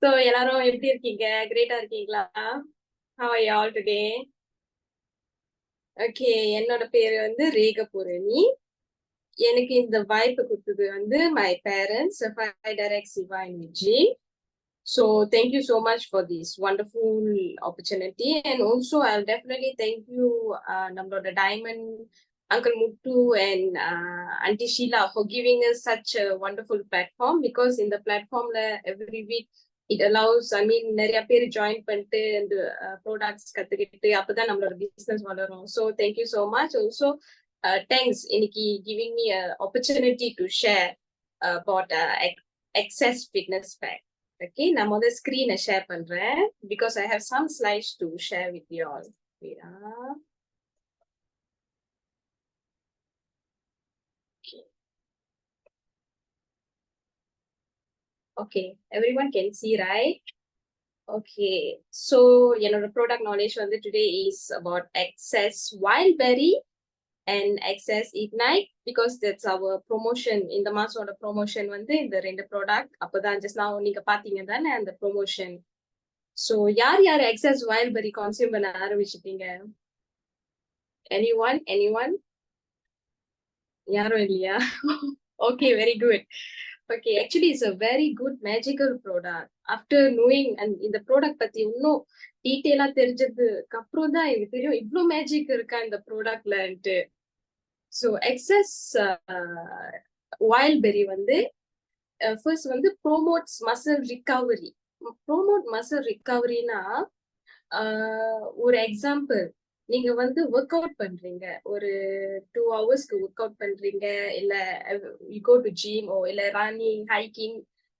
So எல்லாரும் எப்படி இருக்கீங்க? கிரேட்டா இருக்கீங்களா? How are you all today? Okay, என்னோட பேரு வந்து ரேகபூரணி. எனக்கு இந்த வாய்ப்பு கொடுத்தது வந்து my parents, Sapphire Direct Siva and Vijay. So thank you so much for this wonderful opportunity, and also I'll definitely thank you, நம்மளோட Diamond, Uncle Muttu and Auntie Sheila for giving us such a wonderful platform, because in the platform every week it allows, I mean, நிறைய பேர் join பண்ணிட்டு இந்த products கத்துக்கிட்டு அப்பதான் நம்மளோட business வளரும். So thank you so much. Also, thanks இன்னைக்கு giving me a opportunity to share about Access Fitness Pack. Okay, நான் முதல்ல ஸ்கிரீனை ஷேர் பண்றேன் because I have some slides to share with you all. Okay, everyone can see, right? Okay, so என்னோட product knowledge வந்து today is about Access Wildberry and Access Ignite, because that's our promotion. இந்த மாசோட promotion வந்து இந்த ரெண்டு product அப்பதான் just now நீங்க பாத்தீங்க தானே அந்த promotion. So யார் யார் Access Wildberry consume பண்ண ஆரம்பிச்சிட்டீங்க? Anyone? யாரும் இல்லையா? Okay, very good. Okay, actually it's a very good magical product. After knowing and இந்த ப்ராடக்ட் பத்தி இன்னும் டீட்டெயிலா தெரிஞ்சதுக்கு அப்புறம் தான் எனக்கு தெரியும் இவ்ளோ மேஜிக் இருக்கா இந்த ப்ராடக்ட்லன்ட்டு. So Access Wildberry வந்து first வந்து promotes muscle recovery. Promote muscle recoveryனா ஒரு எக்ஸாம்பிள், நீங்க வந்து ஒர்க் அவுட் பண்றீங்க, ஒரு 2 ஹவர்ஸ்க்கு ஒர்க் அவுட் பண்றீங்க, இல்ல யூ கோ டு ஜிம் ஓ இல்ல ரன்னிங் ஹைக்கிங்,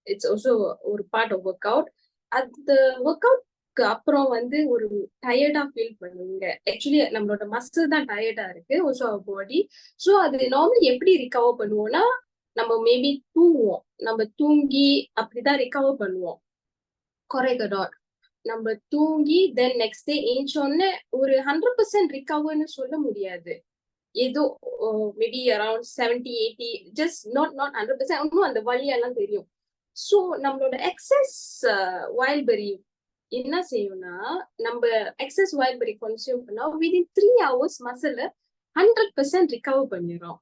இட்ஸ் ஆல்சோ ஒரு பார்ட் ஆஃப் ஒர்க் அவுட். அந்த ஒர்க் அவுட்க்கு அப்புறம் வந்து ஒரு டயர்டா ஃபீல் பண்ணுவீங்க. ஆக்சுவலி நம்மளோட மசில் தான் டயர்டா இருக்கு, ஆல்சோ அவர் பாடி. ஸோ அது நார்மலி எப்படி ரிகவர் பண்ணுவோம்னா, நம்ம மேபி தூங்குவோம், நம்ம தூங்கி அப்படிதான் ரிகவர் பண்ணுவோம். கொரைகடாட் நம்ம தூங்கி தென் நெக்ஸ்ட் டே ஏஞ்சோன்னு ஒரு 100% ரிகவர்னு சொல்ல முடியாது. ஏதோ மேபி அரௌண்ட் 70-80, ஜஸ்ட் நாட் 100%. இன்னும் அந்த வலியெல்லாம் தெரியும். ஸோ நம்மளோட எக்ஸஸ் வைல்பெரி என்ன செய்யும்னா, நம்ம எக்ஸஸ் வைல்பெரி கன்சியூம் பண்ணா விதின் 3 hours மசில 100% ரிகவர் பண்ணிடும்.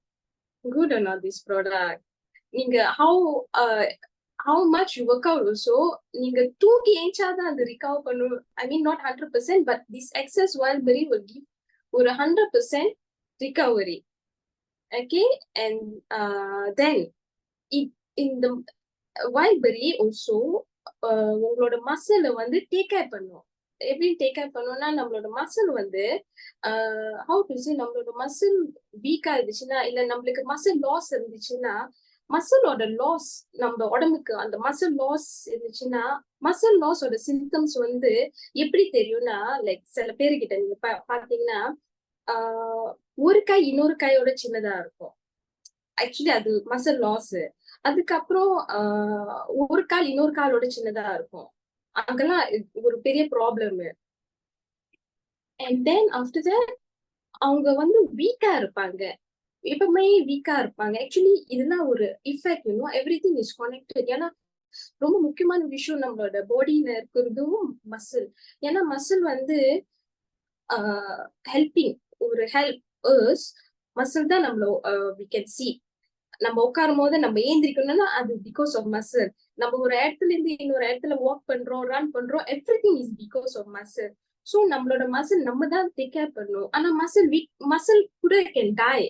Good or not this product? நீங்க how much you work out also, நீங்க தூங்கி ஏஞ்சாதான் அது ரிகவர் பண்ணும். I mean not 100%, but this Access Wildberry will give ஒரு 100% recovery. Okay, and then in the Wildberry also உங்களோட மசில வந்து take care பண்ணும். எப்படி டேக் கேர் பண்ணும்னா, நம்மளோட மசில் வந்து how to say, நம்மளோட மசில் வீக்கா இருந்துச்சுன்னா, இல்ல நம்மளுக்கு மசில் லாஸ் இருந்துச்சுன்னா, மசிலோட லாஸ் நம்ம உடம்புக்கு அந்த மசில் லாஸ் இருந்துச்சுன்னா, மசில் லாஸோட சிம்டம்ஸ் வந்து எப்படி தெரியும்னா, லைக் சில பேருக்கிட்ட நீங்க பாத்தீங்கன்னா ஒரு கை இன்னொரு கையோட சின்னதா இருக்கும். ஆக்சுவலி அது மசில் லாஸ். அதுக்கப்புறம் ஒரு கால் இன்னொரு காலோட சின்னதா இருக்கும். அங்கெல்லாம் ஒரு பெரிய problem. And then after that அவங்க வந்து வீக்கா இருப்பாங்க, எப்பவுமே வீக்கா இருப்பாங்க. ஆக்சுவலி இதெல்லாம் ஒரு இஃபெக்ட், எவ்ரிதிங் இஸ் கனெக்டட். ஏன்னா ரொம்ப முக்கியமான விஷயம் நம்மளோட பாடியில இருக்கிறதும் மசில். ஏன்னா மசில் வந்து ஹெல்பிங், ஒரு ஹெல்ப் மசில் தான் நம்மள we can see. நம்ம உட்காரும் போது நம்ம ஏந்திரிக்கணும்னா அது பிகாஸ் ஆஃப் மசில். நம்ம ஒரு இடத்துல இருந்து இன்னொரு இடத்துல வாக் பண்றோம், ரன் பண்றோம், everything is because of muscle. So நம்மளோட மசில் நம்ம தான் டேக் கேர் பண்ணணும். ஆனா மசில் கூட கேன் டை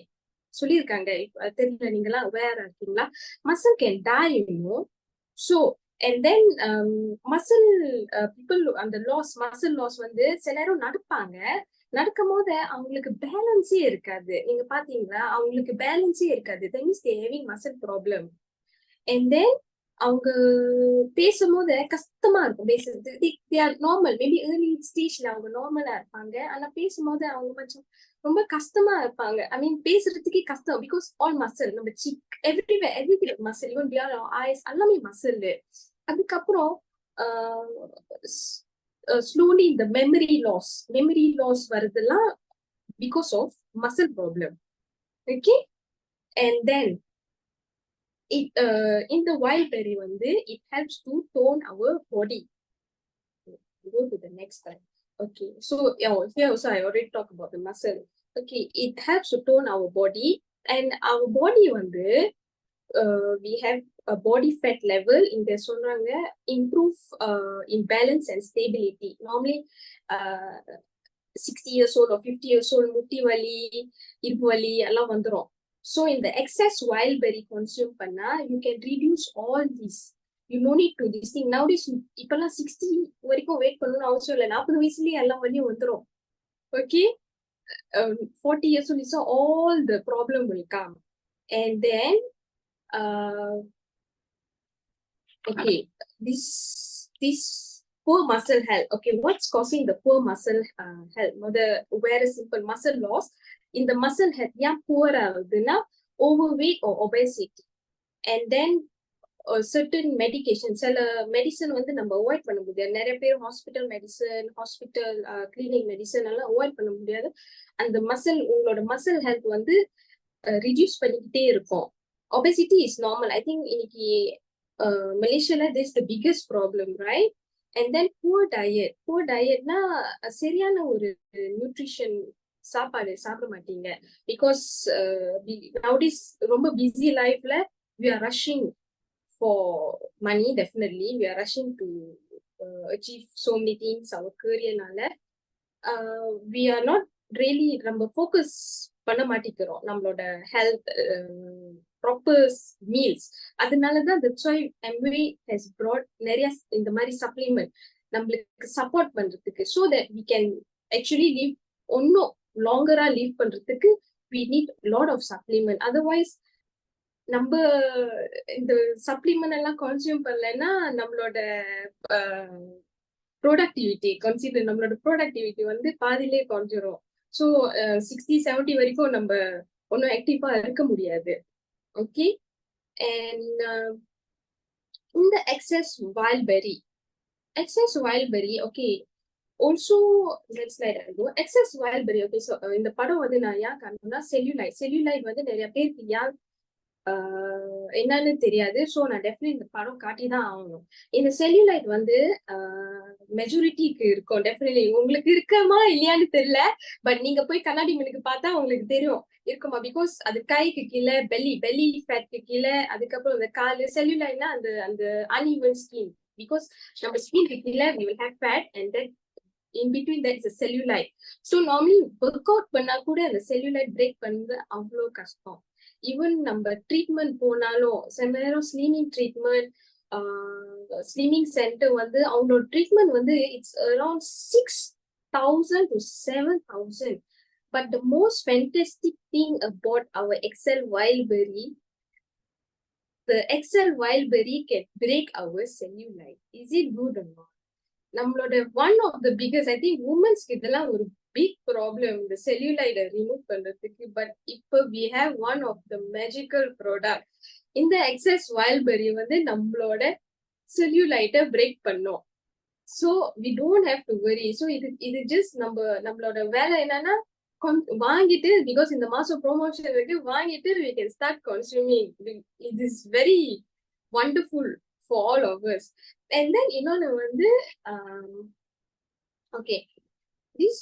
சொல்லியிருக்காங்க. தெரியல, நீங்களா அவேரா இருக்கீங்களா? Muscle can die, so and then muscle people அந்த மசில் லாஸ் வந்து சில நேரம் நடப்பாங்க. நடக்கும் போது அவங்களுக்கு பேலன்ஸே இருக்காது. நீங்க பாத்தீங்களா, அவங்களுக்கு பேலன்ஸே இருக்காது. Then is they having muscle problem. And then அவங்க பேசும்போது கஷ்டமா இருக்கும் பேசுறது. நார்மல், மேபி ஏர்லி ஸ்டேஜ்ல அவங்க நார்மலா இருப்பாங்க, ஆனா பேசும்போது அவங்க கொஞ்சம் ரொம்ப கஷ்டமா இருப்பாங்க. ஐ மீன் பேசுறதுக்கே கஷ்டம், பிகாஸ் ஆல் மசில். நம்ம cheek everywhere muscle, even beyond eyes எல்லாமே மசில். அதுக்கப்புறம் ஸ்லோலி இந்த மெமரி லாஸ் வருதெல்லாம் because of muscle problem. Okay, and then in the wild berry it helps to tone our body. Go to the next slide. Okay, so here also I already talked about the muscle. Okay, it helps to tone our body, and our body we have a body fat level in the சொல்றாங்க improve in balance and stability. Normally 60 years old or 50 years old முட்டி வலி இடுப்பு வலி எல்லாம் வந்துரும். So in the excess wild berry consume பண்ணா you can reduce all these. You no need to this thing. Nowadays இப்பெல்லாம் 60 வரைக்கும் வெயிட் பண்ணணும்னு அவசியம் இல்லை. 40 வயசுலயே எல்லா வலியும் வந்துரும். Okay, 40 years old, so all the problem will come. And then okay, this poor muscle health. Okay, what's causing the poor muscle health? Very simple muscle loss. In the muscle health, poor overweight or obesity. And then certain medications, medicine நம்ம avoid பண்ண முடியாது. நிறைய பேர் hospital medicine, hospital clinic medicine எல்லாம் avoid பண்ண முடியாது. அந்த உங்களோட muscle health reduce பண்ணிக்கிட்டே இருக்கும். Obesity is normal. I think இன்னைக்கு Malaysia this is the biggest problem, right? And then poor diet. Poor diet na சரியான ஒரு nutrition சாப்பாடு சாப்பிட மாட்டீங்க. Because nowadays ரொம்ப busy lifeல we are rushing for money. Definitely we are rushing to achieve so many things our career நால we are not really நம்ம focus பண்ண மாட்டேங்கிறோம் நம்மளோட health proper meals. அதனாலதான் that's why Amway has brought நிறைய இந்த மாதிரி supplement நம்மளுக்கு support பண்றதுக்கு, so that we can actually live ஒன்னும் longer live பண்றதுக்கு we need a lot of supplement. Otherwise நம்ம இந்த supplement எல்லாம் consume பண்ணலைன்னா நம்மளோட productivity consider நம்மளோட productivity பாதியிலே குறைஞ்சிரும். So 60-70 வரைக்கும் நம்ம ஒன்னும் ஆக்டிவா இருக்க முடியாது. Okay, and in the excess wild berry, okay, also next slide I go. Excess wild berry, okay, so இந்த படம் நான் ஏன் காரணம்னா cellulite நிறைய பேருக்கு ஏன் என்னன்னு தெரியாது. ஸோ நான் டெஃபினெட்லி இந்த படம் காட்டி தான் ஆகணும். இந்த செல்லுலைட் மெஜாரிட்டிக்கு இருக்கும். டெஃபினெட்லி உங்களுக்கு இருக்கமா இல்லையான்னு தெரியல, பட் நீங்க போய் கண்ணாடி முன்னுக்கு பார்த்தா உங்களுக்கு தெரியும் இருக்குமா. பிகாஸ் அது கைக்கு கீழே பெல்லி ஃபேட்க்கு கீழே, அதுக்கப்புறம் அந்த காலு செல்லுலைட்னா அந்த அந்த அன்இவன் ஸ்கின். பிகாஸ் நம்ம ஸ்கின்க்கு கீழே we will have fat and then in between that is a cellulite. So normally work out பண்ணா கூட அந்த cellulite break பண்றது அவ்வளோ கஷ்டம். Even நம்ம ட்ரீட்மெண்ட் போனாலும் சில நேரம் ஸ்லிமிங் ட்ரீட்மெண்ட் ஸ்லிமிங் சென்டர் அவங்களோட treatment it's around 6,000 to 7,000. But the most fantastic thing about our XL wild berry, the XL wild berry can break our cellulite. Is it good or not? நம்மளோட one of the biggest, I think women's இதெல்லாம் ஒரு big problem, the cellulite remove பண்றதுக்கு. But இப்போ we have one of the magical product. இந்த excess wild berry நம்மளோட cellulite break பண்ணும். So we don't have to worry. So இது just நம்மளோட வேலை என்னன்னா வாங்கிட்டு, because இந்த மாசம் ப்ரோமோஷன் இருக்கு, வாங்கிட்டு we can start consuming. It is very wonderful for all of us. And then இன்னொன்னு okay, this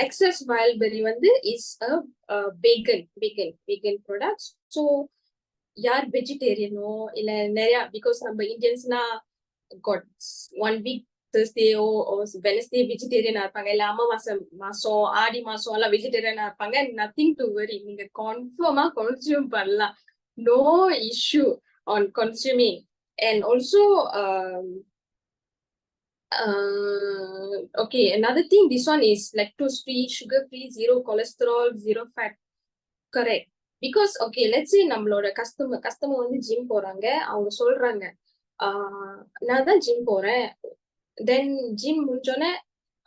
excess wild berry is a vegan product. So யார் வெஜிடேரியனோ இல்ல நிறைய, because நம்ம இந்தியன்ஸ்னா got 1 week Thursday or Wednesday வெஜிடேரியனா இருப்பாங்க, இல்ல அமாவாசை மாசம் ஆடி மாசம் எல்லாம் வெஜிடேரியனா இருப்பாங்க. nothing to worry, நீங்க கன்ஃபார்மா கன்சியூம் பண்ணலாம், no issue on consuming. And also okay, another thing, this one is lactose free, sugar free, zero cholesterol, zero fat. Correct. Because okay, let's say நம்மளோட கஸ்டமர் ஜிம் போறாங்க, அவங்க சொல்றாங்க நான் தான் gym போறேன், தென் ஜிம் முடிஞ்சோடனே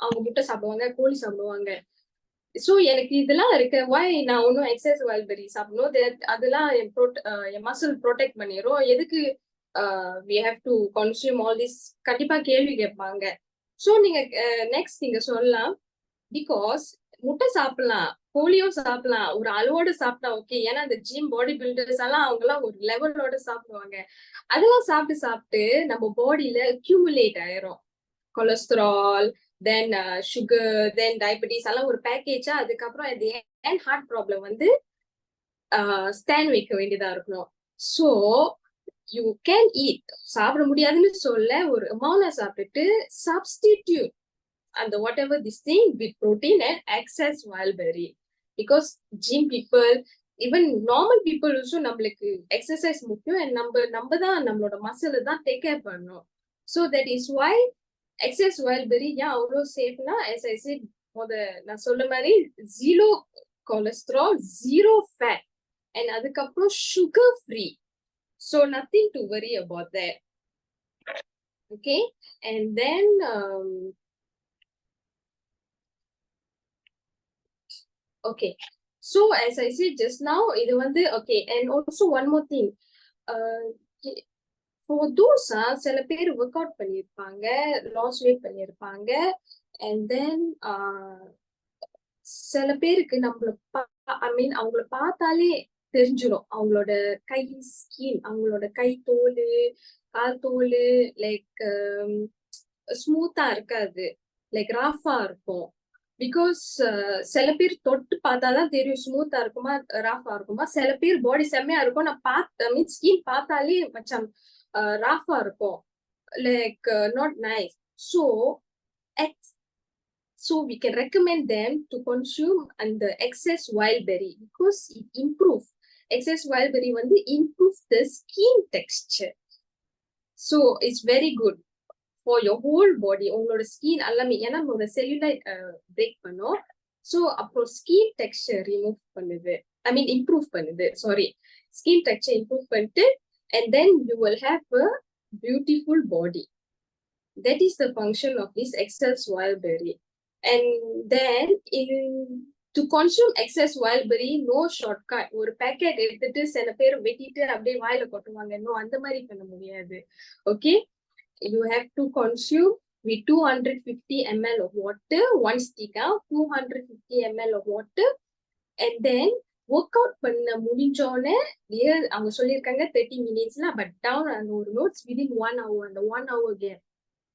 அவங்க முட்டை சாப்பிடுவாங்க, கோழி சாப்பிடுவாங்க. ஸோ எனக்கு இதெல்லாம் இருக்கு, வாய் நான் ஒன்றும் எக்ஸஸ் வைல்ட் பெர்ரி சாப்பிடணும், அதெல்லாம் என் மசில் ப்ரொடெக்ட் பண்ணிடும், எதுக்கு we have to consume all this? கண்டிப்பா கேள்வி கேட்பாங்க. ஸோ நீங்க நெக்ஸ்ட் நீங்க சொல்லலாம், பிகாஸ் முட்டை சாப்பிடலாம், கோழியும் சாப்பிடலாம், ஒரு அளவோட சாப்பிட்டா ஓகே. ஏன்னா அந்த ஜிம் பாடி பில்டர்ஸ் எல்லாம் அவங்க எல்லாம் ஒரு லெவலோட சாப்பிடுவாங்க. அதெல்லாம் சாப்பிட்டு சாப்பிட்டு நம்ம பாடியில அக்யூமுலேட் ஆயிரும். கொலஸ்ட்ரால், தென் சுகர், தென் டயபெட்டிஸ் எல்லாம் ஒரு பேக்கேஜா அதுக்கப்புறம் அது ஏன் ஹார்ட் ப்ராப்ளம் வந்து ஸ்டாண்ட் வைக்க வேண்டியதா இருக்கணும். ஸோ யூ கேன் ஈட், சாப்பிட முடியாதுன்னு சொல்ல, ஒரு அமௌண்ட சாப்பிட்டுட்டு substitute and the whatever this thing with protein and excess wild berry, because gym people, even normal people also நம்மளுக்கு exercise முக்கியம் and நம்ம தான் நம்மளோட மசில் தான் டேக் கேர் பண்ணணும். So that is why excess wild berry ஏன் அவ்வளோ சேஃப்னா, as I said நான் சொல்ல மாதிரி zero cholesterol, zero fat and அதுக்கப்புறம் sugar free, so nothing to worry about that. Okay, and then okay, so as I said just now, இது வந்து okay, and also one more thing, uh, for those சில பேர் work out பண்ணியிருப்பாங்க, loss weight பண்ணியிருப்பாங்க, and then சில பேருக்கு நம்மள ஐ மீன் அவங்கள பார்த்தாலே தெரிஞ்சிடும் அவங்களோட கை ஸ்கின், அவங்களோட கை தோல், கால் தோல் லைக் ஸ்மூத்தா இருக்காது, லைக் ராஃபா இருக்கும். பிகாஸ் சில பேர் தொட்டு பார்த்தாதான் தெரியும் ஸ்மூத்தா இருக்குமா ராஃபா இருக்குமா. சில பேர் பாடி செம்மையா இருக்கும், நான் பார்த்த மீன் ஸ்கின் பார்த்தாலே மச்சம் ராஃபா இருக்கும், like not nice. So we can recommend them to consume and the excess wild berry because it improve, excess wild berry வந்து improve the skin texture, so it's very good for your whole body. உங்களோட skin எல்லாமே, ஏன்னா நம்மளோட cellulite break பண்ணும். So அப்புறம் skin texture remove பண்ணுது, ஐ மீன் improve பண்ணுது, sorry, skin texture improve பண்ணிட்டு and then you will have a beautiful body. That is the function of this excess wild berry. And then to consume excess wild berry, no shortcut. ஒரு packet எடுத்துட்டு சில பேர் வெட்டிட்டு அப்படியே வாயில கொட்டுவாங்க, இன்னும் அந்த மாதிரி பண்ண முடியாது. Okay, you have to consume with 250 ml of water, one stick out, 250 ml of water, and then work out பண்ண முடிஞ்சோடனே அவங்க சொல்லியிருக்காங்க 30 minutesல, பட் டவுன் அந்த ஒரு நோட்ஸ் விதின் 1 hour, அந்த 1 hour gap.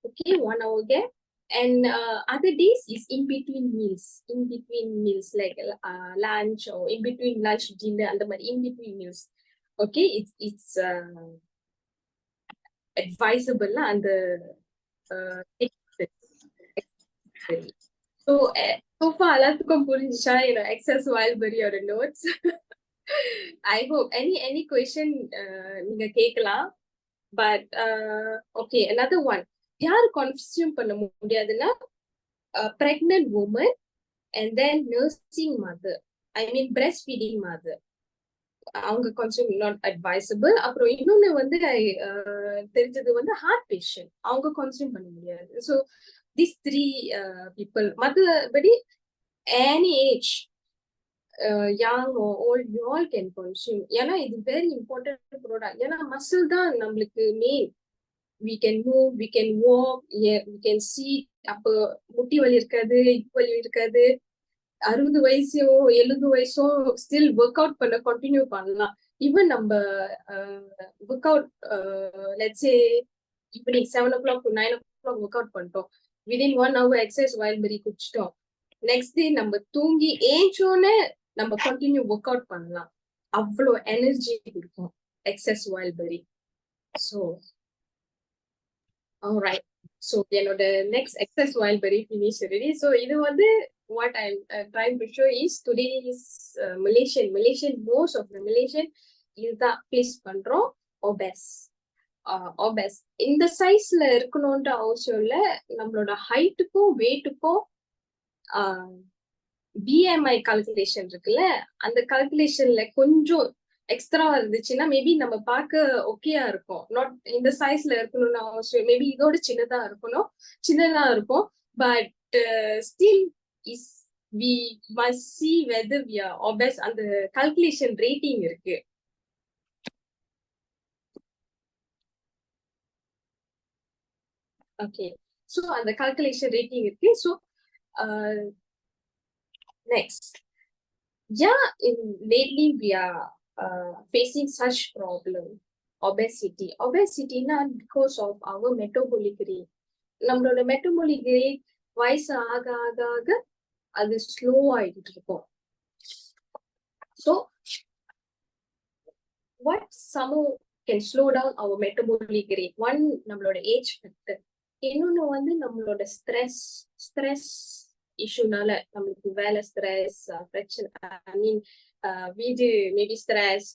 Okay, 1 hour gap, and other days is in between meals like lunch or in between lunch dinner and the in between meals. Okay, it's advisable la and the so far எல்லாத்துக்கும் புரிஞ்சுச்சா excess wild berry ஓட notes? I hope any question நீங்க கேட்கலாம், but okay, another one யாரு consume பண்ண முடியாதுன்னா pregnant woman and then nursing mother, I mean breastfeeding mother, அவங்க consume not advisable. அப்புறம் இன்னொன்னு வந்து தெரிஞ்சது வந்து ஹார்ட் பேஷண்ட், அவங்க கன்சியூம் பண்ண முடியாது. ஸோ திஸ் 3 people, மற்றபடி any age, young or old, you all can consume. ஏன்னா இது வெரி இம்பார்ட்டன்ட் ப்ராடக்ட். ஏன்னா மசில் தான் நம்மளுக்கு main. we can move, we can walk, yeah, we can see. அப்போ முட்டி வலி இருக்காது, இடுப்பு வலி இருக்காது. 60 வயசோ 70 வயசோ ஸ்டில் ஒர்க் அவுட் பண்ண கண்டினியூ பண்ணலாம். ஈவன் நம்ம work out let's say evening 7 o'clock to 9 o'clock work out பண்ணிட்டோம், விதின் 1 hour எக்ஸசைஸ் வைல்ட் பெரி குடிச்சிட்டோம், நெக்ஸ்ட் டே நம்ம தூங்கி ஏஞ்சோன்னு நம்ம கண்டினியூ ஒர்க் அவுட் பண்ணலாம். அவ்வளோ எனர்ஜி கொடுக்கும் எக்ஸஸ் வைல்ட் பெரி. ஸோ alright, so என்னோட next excess wild berry finish already. So இது வந்து what I'm trying to show is today's Malaysian, most of the Malaysian இதுதான் ஃபேஸ் பண்றோம், obese. இந்த சைஸ்ல இருக்கணும்ன்ற அவசியம் இல்ல, நம்மளோட ஹைட்டுக்கும் வெயிட்டுக்கும் BMI கால்குலேஷன் இருக்குல்ல, அந்த கால்குலேஷன்ல கொஞ்சம் எக்ஸ்ட்ரா இருந்துச்சுன்னா மேபி நம்ம பார்க்க ஓகேயா இருக்கும். நாட் இந்த சைஸ்ல இருக்கணும்னு அவசியம், மேபி இதோட சின்னதா இருக்கும், but still is we must see whether we are obese. அந்த கால்குலேஷன் ரேட்டிங் இருக்கு. ஓகே, ஸோ அந்த கால்குலேஷன் ரேட்டிங் இருக்கு. So Next, lately we are facing such problem. Obesity not because of our metabolic rate. நம்மளோட metabolic rate வயசு ஆக ஆக ஆக அது ஸ்லோ ஆயிட்டு இருக்கும். So what some can slow down our metabolic rate? One, நம்மளோட age factor. இன்னொன்னு வந்து நம்மளோட ஸ்ட்ரெஸ் இஷ்யூனால நம்மளுக்கு வேலை ஸ்ட்ரெஸ், பிரச்சனை, ஐ மீன் வீடு மேபி ஸ்ட்ரெஸ்,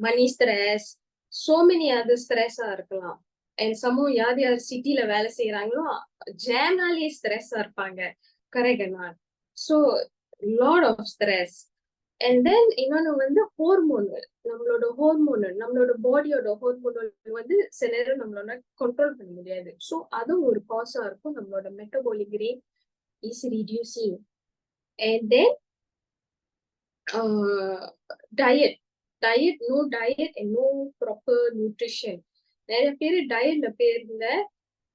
மணி ஸ்ட்ரெஸ், சோ மெனி அதர் ஸ்ட்ரெஸ்ஸா இருக்கலாம். அண்ட் சமூகம் யார் யார் சிட்டில வேலை செய்யறாங்களோ ஜாம்னாலேயே ஸ்ட்ரெஸ்ஸா இருப்பாங்க. Correct. So lot of stress. And then இன்னொன்னு வந்து ஹோர்மோனல், நம்மளோட பாடியோட ஹோர்மோனல் வந்து சில நேரம் நம்மளோட கண்ட்ரோல் பண்ண முடியாது. ஸோ அதுவும் ஒரு காஸா இருக்கும். நம்மளோட metabolic rate is reducing. And then diet and no proper nutrition. நிறைய பேர் டயட்ல பேர்ல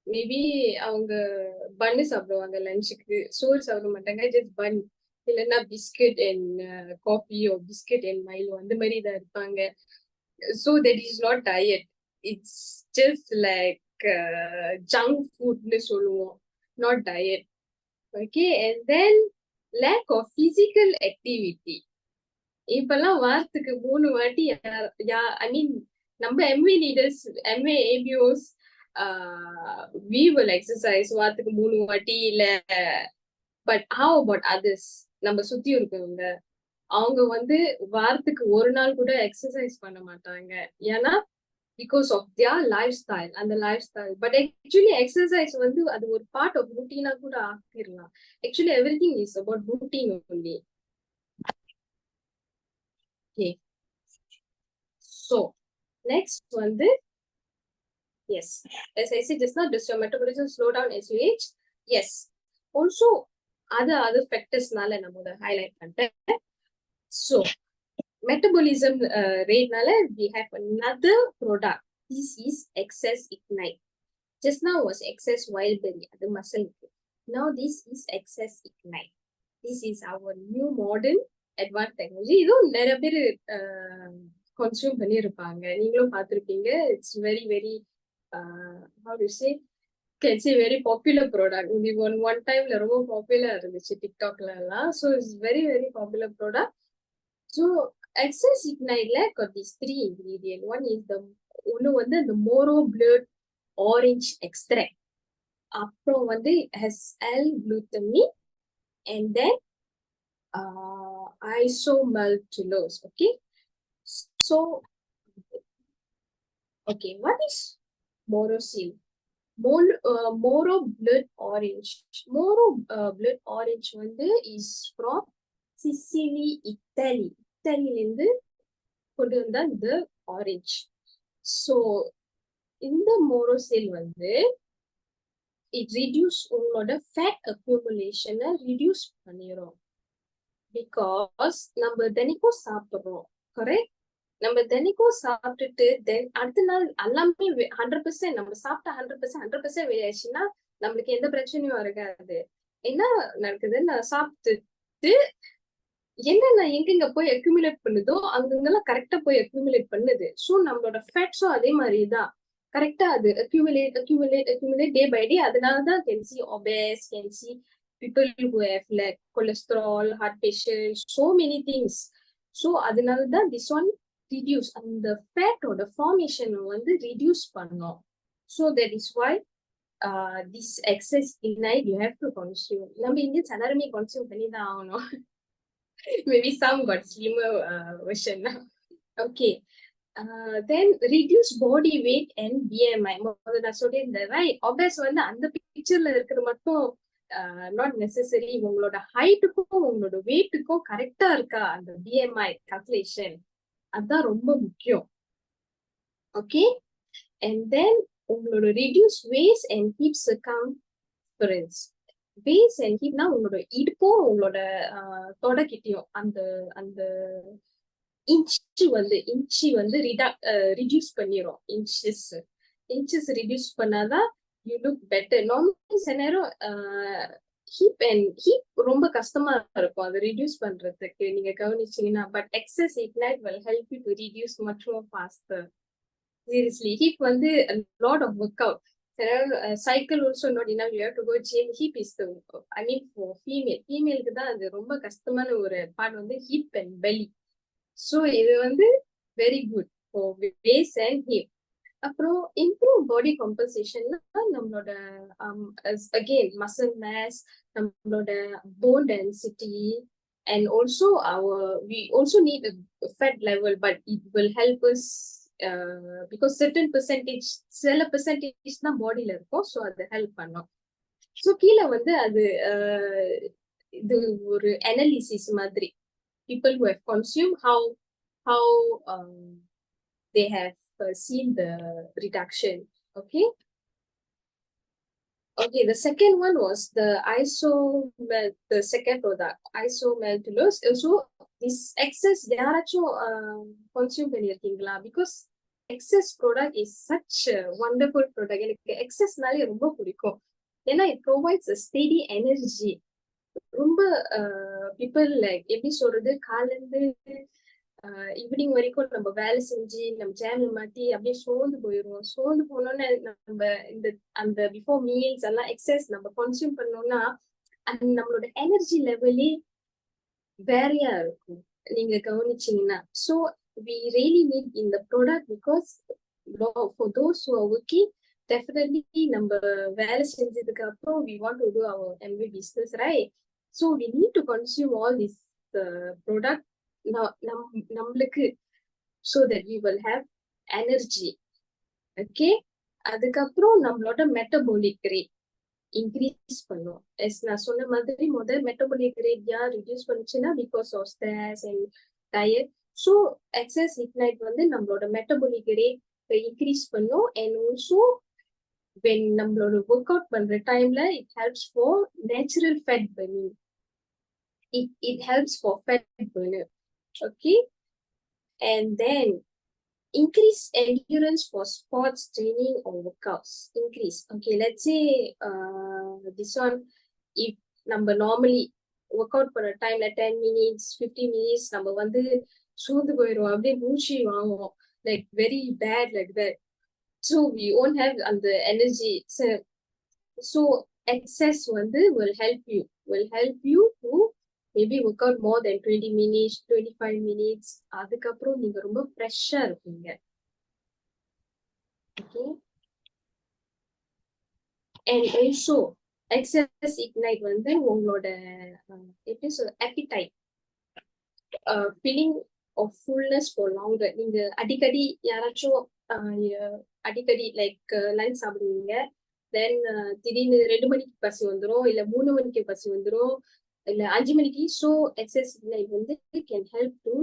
மேபி அவங்க பன்னு சாப்பிடுவாங்க லஞ்சுக்கு, சோறு சாப்பிட மாட்டாங்க, ஜஸ்ட் பன் இல்லைன்னா பிஸ்கட் அண்ட் காஃபியோ பிஸ்கட் அண்ட் மைலோ அந்த மாதிரி தான் இருப்பாங்க. So that is not diet, it's just like junk ஃபுட்னு சொல்லுவோம், not diet. Okay. And then lack of physical activity. இப்பெல்லாம் வாரத்துக்கு 3 வாட்டி ஐ மீன் நம்ம MA leaders, MA ABOs we will exercise வாரத்துக்கு 3 வாட்டி இல்ல. But how about others? நம்ம சுத்தி இருக்கவங்க அவங்க வந்து வாரத்துக்கு ஒரு நாள் கூட எக்ஸசைஸ் பண்ண மாட்டாங்க. ஏன்னா because of their lifestyle, அந்த lifestyle. But actually exercise வந்து அது ஒரு பார்ட் ஆஃப் ரூட்டீனா கூட ஆக்கிடலாம். Actually everything is about routine only. Okay. So next வந்து yes, as I said just now, does your metabolism slow down as you age? Yes. Also other factors nala namoda highlight pannten. So metabolism rate nala we have another product. This is excess ignite. Just now was excess wild berry, adu muscle. Now this is excess ignite. This is our new modern advanced technology. Idu neriya per consume பண்ணிருப்பாங்க, நீங்களும் பார்த்திருப்பீங்க. It's very very how do you say, can say very popular product. Only one time la ரொம்ப popular இருந்துச்சு டிக்டாக்ல எல்லாம். So it's very very popular product. So excess ignite la got these 3 ingredients. One is ஒன்னு வந்து the moro blood orange extract, அப்புறம் வந்து has L-glutamine, and then isomaltulose. Okay. So okay, what is morosil? Moro blood orange. Moro blood orange வந்து is from Sicily, Italy. இத்தாலியில இருந்து கொண்டு வந்த இந்த orange. So இந்த மோரோசெல் வந்து இட் ரிடியூஸ் உங்களோட ஃபேட் அக்யூமுலேஷனை ரிடியூஸ் பண்ணிடும். பிகாஸ் நம்ம தினைக்கும் சாப்பிட்றோம். கரெக்ட். நம்ம தினைக்கும் சாப்பிட்டுட்டு தென் அடுத்த நாள் எல்லாமே 100% நம்ம சாப்பிட்டா 100% வெளியாச்சுன்னா நம்மளுக்கு எந்த பிரச்சனையும் இருக்காது. என்ன நடக்குது, நான் சாப்பிட்டுட்டு என்னென்ன எங்கெங்க போய் அக்யூமுலேட் பண்ணுதோ அங்கெல்லாம் கரெக்டா போய் அக்யூமுலேட் பண்ணுது. ஸோ நம்மளோட ஃபேட்ஸும் அதே மாதிரிதான் கரெக்டா அது அக்யூமுலேட் டே பை டே. அதனாலதான் can see obese, can see people who have like cholesterol, heart patients, so many things. So அதனாலதான் this one reduce அந்த ஃபேட்டோட ஃபார்மேஷன் வந்து reduce பண்ணும். So that is why this excess ignite you have to consume. நம்ம Indians எல்லாருமே consume பண்ணி தான் ஆகணும். Maybe some got slimmer version now. Okay. Then reduce body weight and BMI. முதல்ல நான் சொல்லியிருந்தேன், right? obese வந்து அந்த பிக்சர்ல இருக்கிறது மட்டும் நாட் நெசசரி. உங்களோட ஹைட்டுக்கும் உங்களோட வெயிட்டுக்கும் கரெக்டா இருக்கா அந்த BMI கால்குலேஷன், அதுதான் ரொம்ப முக்கியம். ஓகே. அண்ட் தென் உங்களோட reduce waist and hip circumference. waist and hipனா உங்களோட இடுப்பும் உங்களோட தொடக்கிட்டையும் அந்த அந்த இன்ச்சு வந்து ரிடியூஸ் பண்ணிரும். இன்ச்சஸ் ரிடியூஸ் பண்ணாதான் you look better. நார்மலி சில நேரம் ஹீப் ரொம்ப கஷ்டமா இருக்கும் அதை reduce பண்றதுக்கு நீங்க கவனிச்சீங்கன்னா. But excess ignite will help you to reduce much more faster. Seriously, HIIT வந்து a lot of workout. Cycle also not enough. You have to go gym. HIIT is the, I mean, for female. Female-க்கு தான் அது ரொம்ப கஷ்டமான ஒரு part வந்து hip and belly. So இது வந்து very good for waist and hip. அப்புறம் improve body composition நம்மளோட again muscle mass, நம்மளோட bone density, and also we also need a fat level, but it will help us because certain percentage சில percentage தான் பாடியில இருக்கும், so அது help பண்ணும். So கீழே வந்து அது இது ஒரு அனாலிசிஸ் மாதிரி, people who have consumed how they have seen the reduction. Okay. Okay, the second one was the the second product, isomaltulose. So this excess யாராச்சும் consume பண்ணிருக்கீங்களா? Because excess product is such a wonderful product. எனக்கு excessனாலே ரொம்ப பிடிக்கும். ஏன்னா it provides a steady energy. ரொம்ப people like எப்படி சொல்றது, காலையில ஈவினிங் வரைக்கும் நம்ம வேலை செஞ்சு நம்ம சேனல் மாட்டி அப்படியே சோர்ந்து போயிடுவோம். சோர்ந்து போனோம்னு நம்ம அந்த பிஃபோர் மீல்ஸ் எல்லாம் எக்ஸசைஸ் நம்ம கன்சியூம் பண்ணோம்னா அந்த நம்மளோட எனர்ஜி லெவலே வேறையா இருக்கும் நீங்க கவனிச்சீங்கன்னா. So we really need in the product because for those who are working, definitely நம்ம வேலை செஞ்சதுக்கு அப்புறம் we want to do our MBA business, right? So we need to consume all this product நம்மளுக்கு, so that we will have energy. Okay, அதுக்கப்புறம் நம்மளோட metabolic rate increase பண்ணும். நான் சொன்ன மாதிரி முதல் மெட்டபாலிக் ரேட் யார் ரிடியூஸ் பண்ணுச்சுன்னா because of stress and diet. So excess ignite வந்து நம்மளோட மெட்டபாலிக் ரேட் இன்க்ரீஸ் பண்ணும். அண்ட் ஆல்சோ வென் நம்மளோட ஒர்க் அவுட் பண்ற டைம்ல it helps for natural fat burning. it helps for fat burner. Okay, and then increase endurance for sports training or workouts. Increase. Okay, let's say this one, if நம்ம normally workout பண்ண டைம்ல 10 minutes 15 minutes நம்ம வந்து சோர்ந்து போயிடுவோம், அப்படியே மூச்சு வாங்குவோம், like very bad like that. So we won't have அந்த energy. So excess வந்து will help you to maybe work out more than 20 minutes 25 minutes. அதுக்கப்புறம் நீங்க ரொம்ப ஃப்ரெஷ்ஷா இருப்பீங்க. Okay, and also excess ignite வந்து உங்களோட எப்படி சொல்ற appetite, feeling of fullness for longer. நீங்க அடிக்கடி யாராச்சும் அடிக்கடி லைக் லஞ்ச் சாப்பிடுவீங்க, தென் திடீர்னு 2 மணிக்கு பசி வந்துடும், இல்ல 3 மணிக்கு பசி வந்துடும், இல்ல 5 மணிக்கு. ஸோ எக்ஸசைஸ் வந்து can help to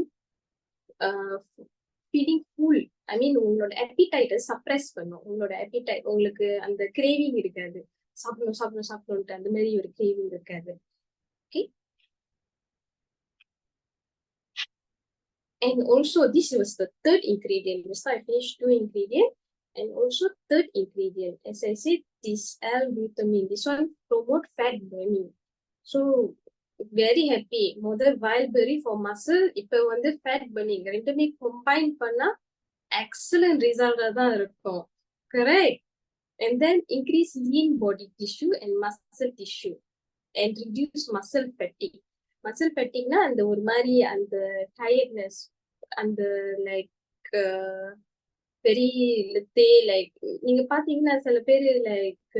feeling full. I mean உங்களோட appetite சப்ரஸ் பண்ணும். உங்களோட appetite, உங்களுக்கு அந்த கிரேவிங் இருக்காது, சாப்பிடணும்ட்டு அந்த மாதிரி ஒரு கிரேவிங் இருக்காது. Okay, and also this was the third ingredient. So I finished 2 ingredients, and also third ingredient, as I said, this L-glutamine. This one promote fat burning. So very happy. முதல் wildberry for muscle, இப்ப வந்து fat burning, ரெண்டுமே combine பண்ணா excellent result தான் இருக்கும். Correct. And then increase lean body tissue and muscle tissue and reduce muscle fatigue. Muscle fatigue னா அந்த ஒரு மாதிரி அந்த tiredness, அந்த லைக் வெரி லைக் நீங்க பாத்தீங்கன்னா சில பேரு லைக்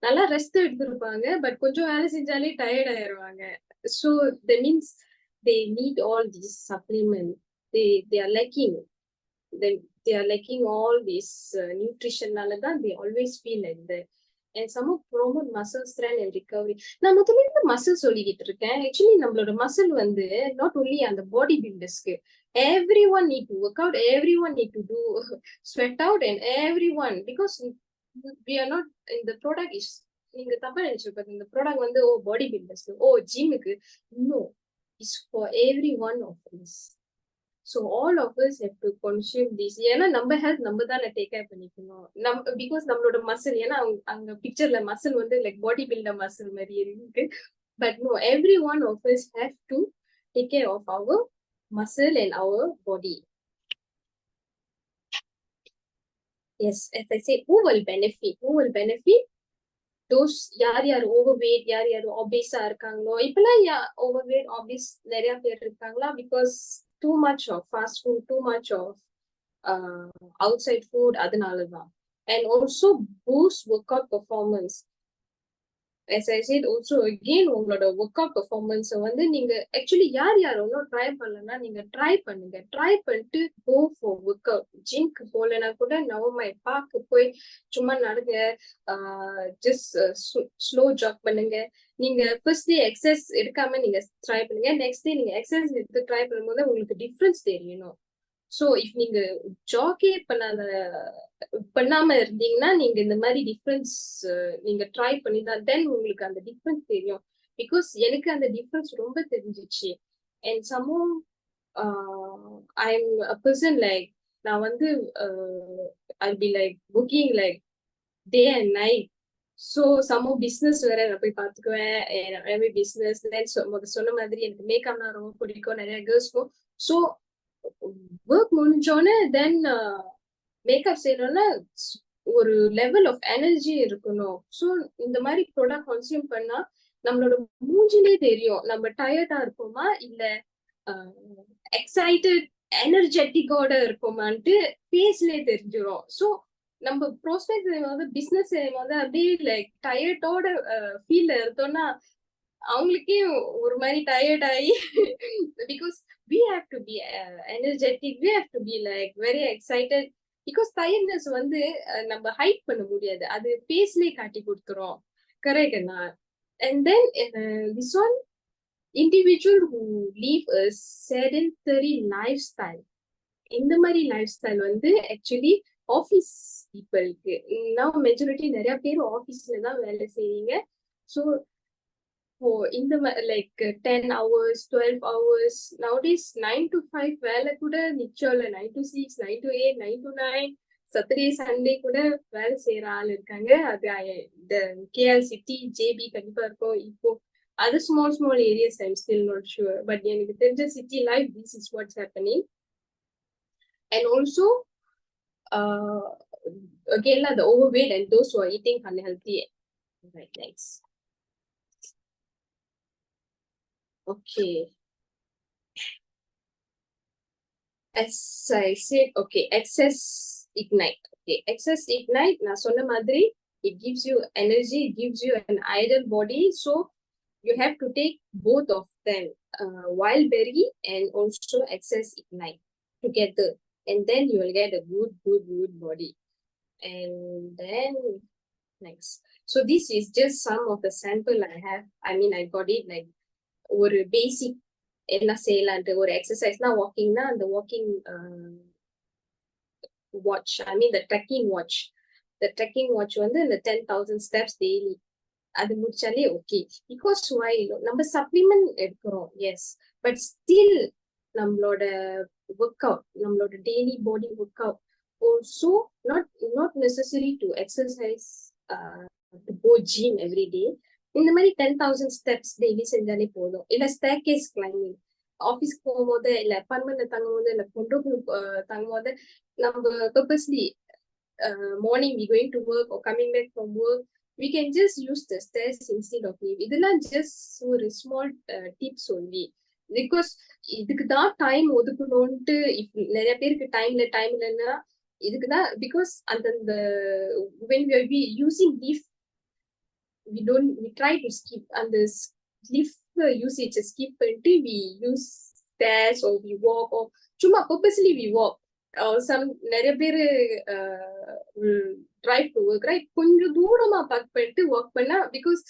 நல்லா ரெஸ்ட் எடுத்திருப்பாங்க, பட் கொஞ்சம் வேலை செஞ்சாலே டயர்ட் ஆயிருவாங்க. So that means they need all these supplements. They are lacking. They are lacking all this nutritionனால தான் they always feel like that. And some promote muscle strength and recovery. நான் முதல்ல இருந்து muscle சொல்லிக்கிட்டு இருக்கேன். ஆக்சுவலி நம்மளோட muscle வந்து not only அந்த பாடி பில்டர்ஸ்க்கு, everyone need to work out, everyone need to do sweat out, and everyone, because we are not in the product is, நீங்க தப்பா நினைச்சிருப்பாங்க இந்த ப்ராடக்ட் வந்து ஓ பாடி பில்டர்ஸ், ஓ ஜிம்முக்கு. No, it's for every one of us. So all of us have to consume this. ஏன்னா நம்ம health நம்ம தான் டேக் கேர் பண்ணிக்கணும். பிகாஸ் நம்மளோட மசில், ஏன்னா அங்க பிக்சர்ல மசில் வந்து லைக் பாடி பில்டர் மசில் மாதிரி இருக்கு. But no, every one of us have to take care of our muscle and our body. Yes, as I said, who will benefit? Who will benefit? Those யார் யார் overweight, யார் யார் obese இருக்காங்களோ. இப்பெல்லாம் overweight, obese நிறைய பேர் இருக்காங்களா? Because too much of fast food, too much of outside food, அதனாலதான். And also boost workout performance. As I said, also again உங்களோட workout performance வந்து நீங்க actually யார் ஒன்னும் ட்ரை பண்ணலன்னா நீங்க ட்ரை பண்ணுங்க. ட்ரை பண்ணிட்டு go for workout. ஜிம்க்கு போலனா கூட நம்ம பார்க்கு போய் சும்மா நடங்க, ஜஸ்ட் ஸ்லோ ஜாக் பண்ணுங்க. நீங்க ஃபர்ஸ்ட் டே எக்ஸசைஸ் எடுக்காம நீங்க ட்ரை பண்ணுங்க. நெக்ஸ்ட் டே நீங்க எக்ஸசைஸ் எடுத்து ட்ரை பண்ணும்போது உங்களுக்கு டிஃபரன்ஸ் தெரியணும். ஸோ இஃப் நீங்க ஜாக்கே பண்ணாம இருந்தீங்கன்னா நீங்க இந்த மாதிரி டிஃபரன்ஸ் நீங்க ட்ரை பண்ணி தான் தென் உங்களுக்கு அந்த டிஃபரன்ஸ் தெரியும். பிகாஸ் எனக்கு அந்த டிஃபரன்ஸ் ரொம்ப தெரிஞ்சிச்சு. And somehow I am a person like நான் வந்து I be like booking like day and night. So somehow business வேற நான் போய் பார்த்துக்குவேன். பிஸ்னஸ் சொன்ன மாதிரி எனக்கு மேக்கப்னா ரொம்ப பிடிக்கும், நிறைய கேர்ள்ஸ்க்கும். ஸோ ஒர்க் முடிஞ்சோன்னு தென் மேக்கப் செய்யணும்னா ஒரு லெவல் ஆஃப் எனர்ஜி இருக்கணும். ஸோ இந்த மாதிரி ப்ராடக்ட் கன்சியூம் பண்ணா நம்மளோட மூஞ்சிலே தெரியும் நம்ம டயர்டா இருப்போமா இல்ல எக்ஸைட்டட் எனர்ஜெட்டிக்கோட இருப்போமான்ட்டு ஃபேஸ்லயே தெரிஞ்சிடும். ஸோ நம்ம ப்ராஸ்பெக்ட் செய்யும்போது பிசினஸ் செய்யும்போது அப்படியே லைக் டயர்டோட ஃபீல்ல இருந்தோம்னா அவங்களுக்கே ஒரு மாதிரி டயர்ட் ஆகி because we have to be energetic, we have to be like very excited. Because tiredness வந்து நம்ம ஹைட் பண்ண முடியாது, அது ஃபேஸ்லயே காட்டி கொடுத்துரும். கரெக்ட்னா? And then this one, individual who live a sedentary lifestyle. இந்த மாதிரி லைஃப் ஸ்டைல் வந்து ஆக்சுவலி ஆஃபீஸ் பீப்புளுக்கு. நான் மெஜாரிட்டி நிறைய பேர் ஆஃபீஸ்ல தான் வேலை செய்வீங்க. ஸோ இந்த like 10 hours 12 hours nowadays 9 to 5 வேலை கூட நிச்சயம் இல்ல. 9 to 6, 9 to 8, 9 to 9, Saturday Sunday கூட வேலை செய்யற ஆள் இருக்காங்க. அது இந்த கேஎல் சிட்டி ஜேபி கண்டிப்பா இருக்கும். இப்போ அது small areas I'm still not sure. But எனக்கு தெரிஞ்ச city life this is what's happening. And also again the overweight and those who are eating unhealthy. Right, thanks. Okay. As I said, okay, excess ignite. Okay, excess ignite, நான் சொன்ன மாதிரி it gives you energy, it gives you an ideal body. So you have to take both of them, wild berry and also excess ignite together, and then you will get a good body. And then next, so this is just some of the sample I have. I mean, I got it like ஒரு பேசிக் என்ன செய்யலான்ட்டு. ஒரு எக்ஸசைஸ்னா வாக்கிங்னா அந்த walking watch, I mean the trekking watch வந்து இந்த 10,000 steps daily அது முடிச்சாலே ஓகே. பிகாஸ் நம்ம சப்ளிமெண்ட் எடுக்கிறோம், எஸ், பட் ஸ்டில் நம்மளோட ஒர்க் அவுட், நம்மளோட daily body work out also not necessary to exercise to go gym every day. இந்த மாதிரி 10,000 ஸ்டெப்ஸ் டெய்லி செஞ்சாலே போதும். இல்ல ஸ்டேர்கேஸ் கிளைம்பிங், ஆஃபீஸ்க்கு போகும்போது இல்ல அப்பார்ட்மெண்ட்ல தங்கும் போது இல்ல கொண்டு தங்கும் போது நம்ம purposely morning we going to work or coming back from work we can just use the stairs instead of lift. இதெல்லாம் ஜஸ்ட் ஒரு ஸ்மால் டிப்ஸ் only. பிகாஸ் இதுக்கு தான் டைம் ஒதுக்கணும்ட்டு நிறைய பேருக்கு டைம் இல்லைன்னா இதுக்கு தான். பிகாஸ் அந்த when we are using lift, we try to skip and the lift usage skip பண்ணிட்டு we use stairs or we walk or சும்மா purposely we walk. some நிறைய பேரு drive to work, right? கொஞ்சம் தூரமா பார்க் பண்ணிட்டு work பண்ணா because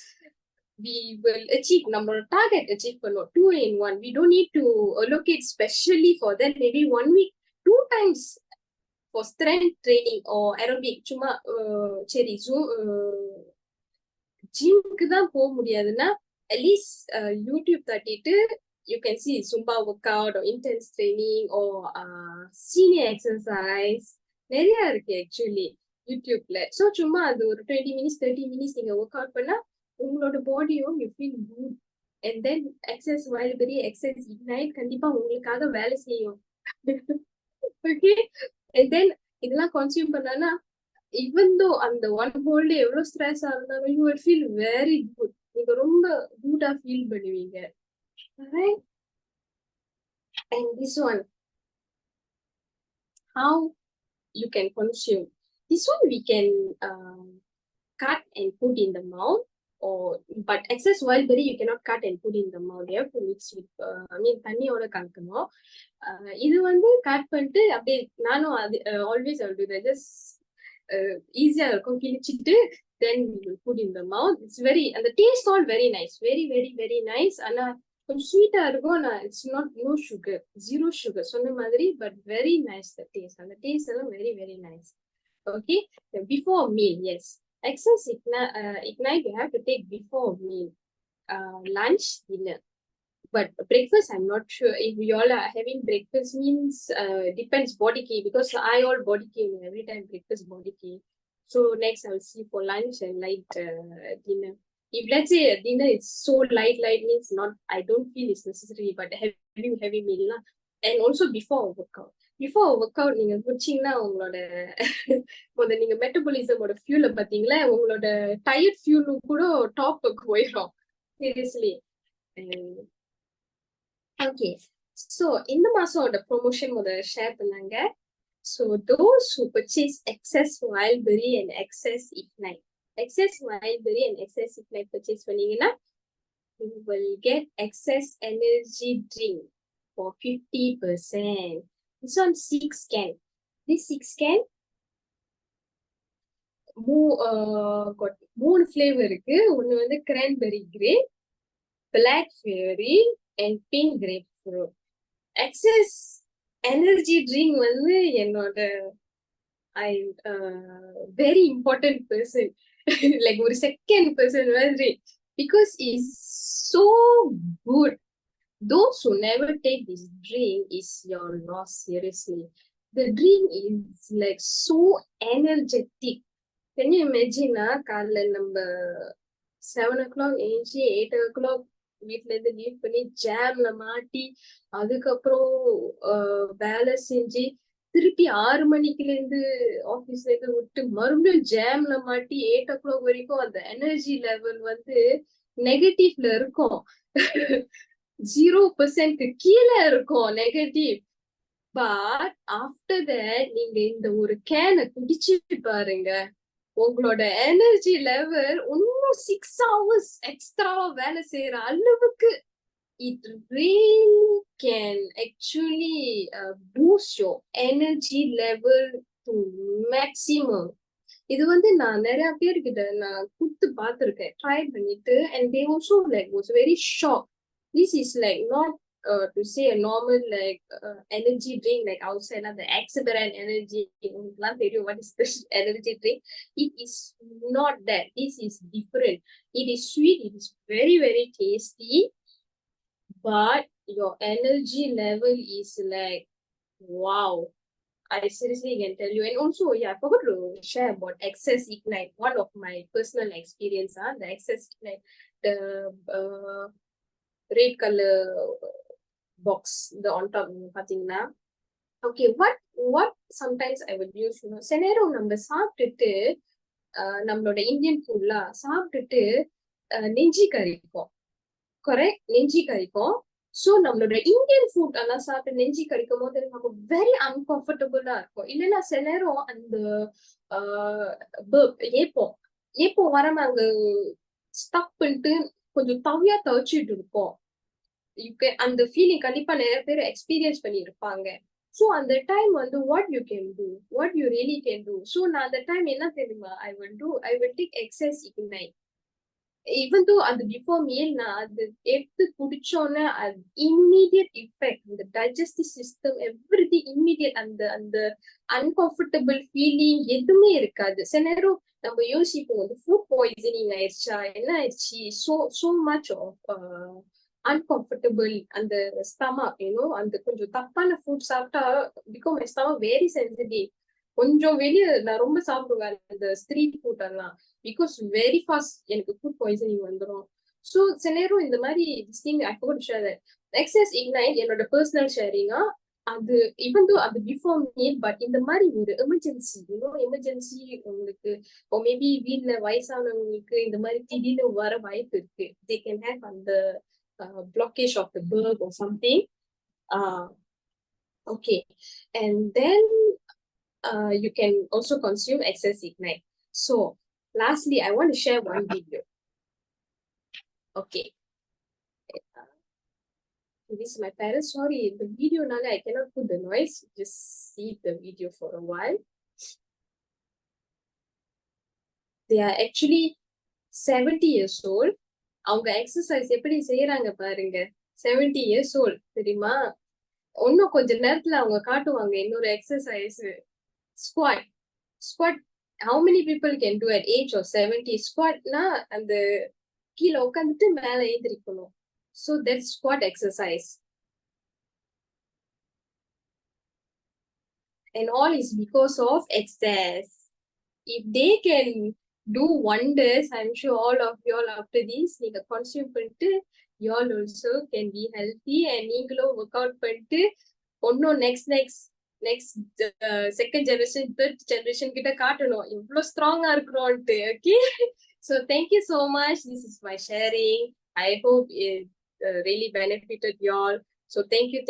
we will achieve நம்மளோட target achieve பண்ணுவோம். 2 in 1. we don't need to allocate specially for that. maybe 1 week 2 times for strength training or aerobic. சும்மா சரி ஜிம்க்கு தான் போக முடியாதுன்னா அட்லீஸ்ட் யூடியூப் தட்டிட்டு you can see Zumba workout or intense training or senior exercise. நிறைய இருக்கு actually யூடியூப்ல. So சும்மா அது ஒரு 20 minutes 30 minutes நீங்க ஒர்க் அவுட் பண்ணா உங்களோட பாடியும் you feel good. And then excess wild berry excess ignite கண்டிப்பா உங்களுக்காக வேலை செய்யும். ஓகே. அண்ட் தென் இதெல்லாம் கன்சியூம் பண்ணனா ஈவன் தோ அந்த ஒன் ஹோல் டே எவ்வளவு ஸ்ட்ரெஸ் இருந்தாலும் you will feel very good. நீங்க ரொம்ப குட்டா ஃபீல் பண்ணுவீங்க. Right? And this one, how you can consume. This one we can cut and put in the mouth, or but excess wild berry you cannot cut and put in the mouth. You have to mix with தண்ணியோட கலக்கணும். இது வந்து cut பண்ணிட்டு அப்படியே நானும் அது always I'll do that. Just ஈஸியா இருக்கும் கிழிச்சிட்டு then we will put in the mouth. It's very and the taste all very nice, very very very nice. ஆனா கொஞ்சம் ஸ்வீட்டா இருக்கும். ஆனா it's not no sugar, zero sugar சொன்ன மாதிரி, but very nice the taste. அந்த டேஸ்ட் எல்லாம் very very nice. Okay. Before meal, yes, excess ignite you have to take before meal, lunch, dinner. But breakfast I'm not sure if you all are having breakfast. Means depends body key, because I all body key every time breakfast body key. So next I'll see for lunch and light dinner. If let's say dinner is so light means not, I don't feel it's necessary, but having heavy meal lah. And also before workout நீங்க குடிச்சீங்கன்னா உங்களோட முதல்ல நீங்க மெட்டபாலிசமோட ஃபியூல பாத்தீங்களா, உங்களோட tired ஃபியூலும் கூட டாப்புக்கு போயிடும் seriously. Okay. So இந்த மாசோட promotion முதல்ல ஷேர் பண்ணாங்க. So those who purchase excess wild berry and excess ignite and excess ignite purchase பண்ணீங்கன்னா you will get excess energy drink for 50%. This one 6 can. This 6 can மூணு flavour இருக்கு. ஒன்னு வந்து cranberry grape, black berry and pink grapefruit. Excess energy drink வந்து என்னோட very important person. Like ஒரு second person மாதிரி, because it's so good. Those who never take this drink is your loss, seriously. The drink is like so energetic. Can you imagine காலைல நம்ம 7 o'clock ஏஞ்சி 8 o'clock வீட்டுல இருந்து leave பண்ணி ஜாம்ல மாட்டி அதுக்கப்புறம் வேலை செஞ்சு திருப்பி 6 மணிக்குல இருந்து ஆபீஸ்ல இருந்து விட்டு மறுபடியும் ஜாம்ல மாட்டி 8 o'clock வரைக்கும் அந்த எனர்ஜி லெவல் வந்து நெகட்டிவ்ல இருக்கும். 0% கீழே இருக்கும் நெகட்டிவ். பட் ஆஃப்டர் தட் நீங்க இந்த ஒரு கேனை குடிச்சு பாருங்க, உங்களோட எனர்ஜி லெவல் இன்னும் 6 hours எக்ஸ்ட்ராவா வேலை செய்யற அளவுக்கு it really can actually boost your energy level to maximum. இது வந்து நான் நிறைய பேர்கிட்ட நான் கொடுத்து பார்த்திருக்கேன், ட்ரை பண்ணிட்டு, and they also like was very shocked. This is like not to say a normal like energy drink like outside the exuberant energy. What is this energy drink? It is not that. This is different. It is sweet. It is very very tasty, but your energy level is like wow. I seriously can tell you. And also, yeah, I forgot to share about Excess Ignite. One of my personal experience, the Excess Ignite, the red color box, the on top, pathina. Okay, what sometimes I would use, Senero number சாப்பிட்டுட்டு நம்மளோட Indian ஃபுட்ல சாப்பிட்டுட்டு நெஞ்சி கறிக்கும். Correct, நெஞ்சி கறிக்கும். So நம்மளோட Indian food எல்லாம் சாப்பிட்டு நெஞ்சி கறிக்கும் போது நமக்கு வெரி அன்கம்ஃபர்டபுளா இருக்கும். இல்லைன்னா சில நேரம் அந்த ஏப்பம் வராம அங்க ஸ்டக் பண்ணிட்டு கொஞ்சம் தவியா தவிச்சிட்டு இருப்போம். அந்த ஃபீலிங் கண்டிப்பா நிறைய பேர் எக்ஸ்பீரியன்ஸ் பண்ணி இருப்பாங்க. ஸோ அந்த டைம் வந்து what you really can do. So நான் அந்த டைம் என்ன தெரியுமா I will take excess ignite. even though அது before meal நான் அது எடுத்து குடிச்சோன்னே அது immediate effect, the digestive system everything immediate, அந்த uncomfortable feeling எதுவுமே இருக்காது. சில நேரம் நம்ம யோசிப்போம் வந்து ஃபுட் பாய்சனிங் ஆயிடுச்சா என்ன ஆயிடுச்சு, so much of uncomfortable அந்த stomach, அந்த கொஞ்சம் தப்பான ஃபுட் சாப்பிட்டா because my stomach very sensitive. கொஞ்சம் வெளிய நான் ரொம்ப சாப்பிடுவேன் அந்த ஸ்ட்ரீட் ஃபுட் எல்லாம். பிகாஸ் வெரி ஃபாஸ்ட் எனக்கு ஃபுட் பாய்சனிங் வந்துரும். ஸோ சில நேரம் இந்த மாதிரி திஸ் திங் ஐ ஃபோர்ட் ஷேர் தட் எக்ஸஸ் இக்னைட் என்னோட பர்சனல் ஷேரிங்கா. அது ஈவன் தோ அது பிஃபோர் மீல், பட் இந்த மாதிரி ஒரு எமர்ஜென்சி எமர்ஜென்சி உங்களுக்கு மேபி வீட்ல வயசானவங்களுக்கு இந்த மாதிரி திடீர்னு வர வாய்ப்பு இருக்கு. தே கேன் ஹேவ் அந்த blockage of the bulb or something. Okay, and then you can also consume excess ignite. So lastly, I want to share one video. Okay, this is my parents. Sorry, the video now I cannot put the noise. Just see the video for a while. They are actually 70 years old. அவங்க exercise எப்படி செய்யறாங்க பாருங்க. 70 years old, தெரியுமா? இன்னும் கொஞ்ச நேரத்துல அவங்க காட்டுவாங்க இன்னொரு exercise. Squad. Squad how many people can do at age of 70? ஸ்குவாட்னா அந்த கீழே உட்காந்துட்டு மேல எழுந்திரிக்கணும். So that's squat exercise. And all is because of excess. If they can do wonders, I'm sure all of you all after this நீங்க consume பண்ணிட்டு you all also can be healthy and நீங்களும் work out பண்ணிட்டு ஒன்னும் next second generation, third generation கிட்ட காட்டணும் எவ்வளவு ஸ்ட்ராங்கா இருக்கிறோம்ட்டு. Okay, so thank you so much. This is my sharing. I hope it really benefited you all. So thank you.